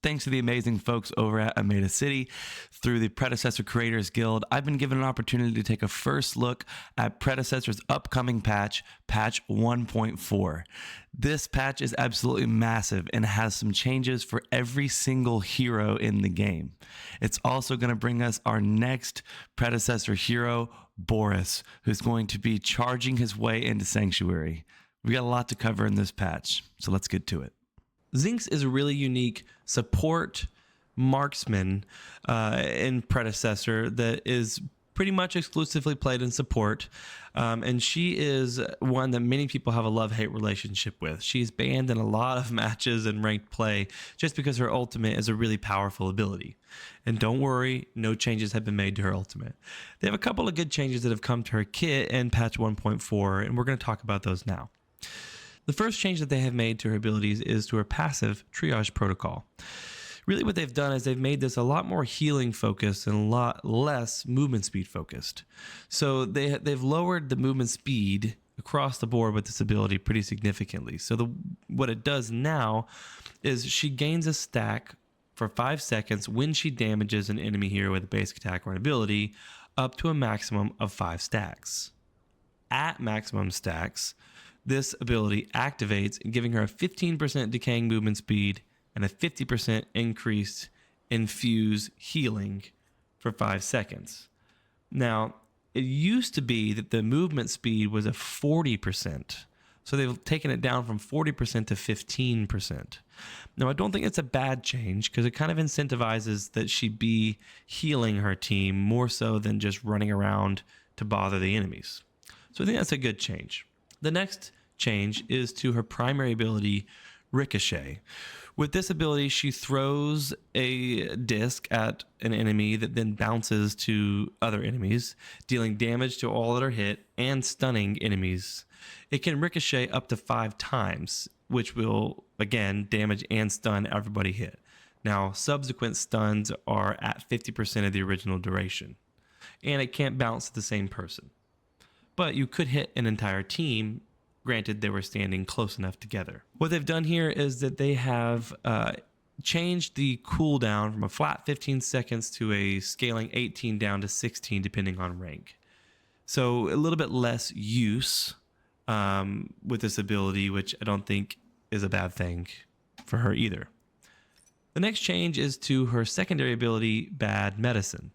Thanks to the amazing folks over at Ameda City through the Predecessor Creators Guild, I've been given an opportunity to take a first look at Predecessor's upcoming patch, patch 1.4. This patch is absolutely massive and has some changes for every single hero in the game. It's also going to bring us our next Predecessor hero, Boris, who's going to be charging his way into Sanctuary. We got a lot to cover in this patch, so let's get to it. Zinx is a really unique support marksman in Predecessor that is pretty much exclusively played in support, and she is one that many people have a love-hate relationship with. She's banned in a lot of matches and ranked play just because her ultimate is a really powerful ability. And don't worry, no changes have been made to her ultimate. They have a couple of good changes that have come to her kit in patch 1.4, and we're going to talk about those now. The first change that they have made to her abilities is to her passive triage protocol. Really what they've done is they've made this a lot more healing focused and a lot less movement speed focused. So they've lowered the movement speed across the board with this ability pretty significantly. So what it does now is she gains a stack for 5 seconds when she damages an enemy hero with a basic attack or an ability up to a maximum of 5 stacks. At maximum stacks, this ability activates, giving her a 15% decaying movement speed and a 50% increased infuse healing for 5 seconds. Now, it used to be that the movement speed was a 40%. So they've taken it down from 40% to 15%. Now, I don't think it's a bad change because it kind of incentivizes that she be healing her team more so than just running around to bother the enemies. So I think that's a good change. The next change is to her primary ability, Ricochet. With this ability, she throws a disc at an enemy that then bounces to other enemies, dealing damage to all that are hit and stunning enemies. It can ricochet up to 5 times, which will, again, damage and stun everybody hit. Now, subsequent stuns are at 50% of the original duration, and it can't bounce to the same person. But you could hit an entire team, granted they were standing close enough together. What they've done here is that they have changed the cooldown from a flat 15 seconds to a scaling 18 down to 16 depending on rank. So a little bit less use with this ability, which I don't think is a bad thing for her either. The next change is to her secondary ability, Bad Medicine.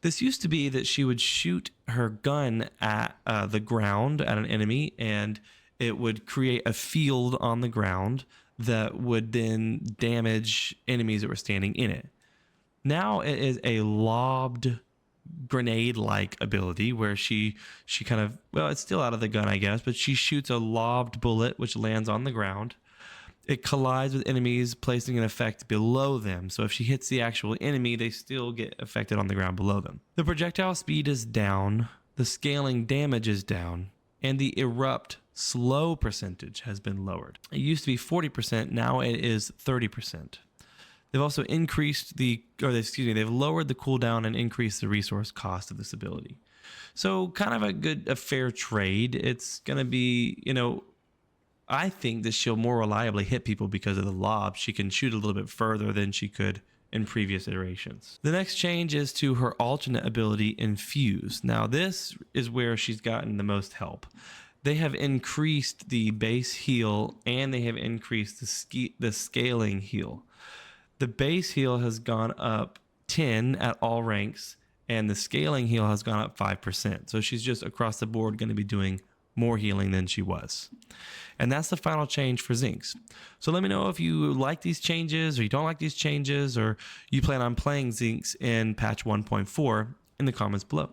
This used to be that she would shoot her gun at the ground at an enemy, and it would create a field on the ground that would then damage enemies that were standing in it. Now it is a lobbed grenade-like ability where she kind of, well, it's still out of the gun, I guess, but she shoots a lobbed bullet which lands on the ground. It collides with enemies, placing an effect below them. So if she hits the actual enemy, they still get affected on the ground below them. The projectile speed is down, the scaling damage is down, and the erupt slow percentage has been lowered. It used to be 40%, now it is 30%. They've also increased they've lowered the cooldown and increased the resource cost of this ability. So kind of a fair trade. It's going to be, I think that she'll more reliably hit people because of the lob. She can shoot a little bit further than she could in previous iterations. The next change is to her alternate ability, Infuse. Now this is where she's gotten the most help. They have increased the base heal and they have increased the scaling heal. The base heal has gone up 10 at all ranks and the scaling heal has gone up 5%. So she's just across the board going to be doing more healing than she was. And that's the final change for Zinx. So let me know if you like these changes or you don't like these changes or you plan on playing Zinx in patch 1.4 in the comments below.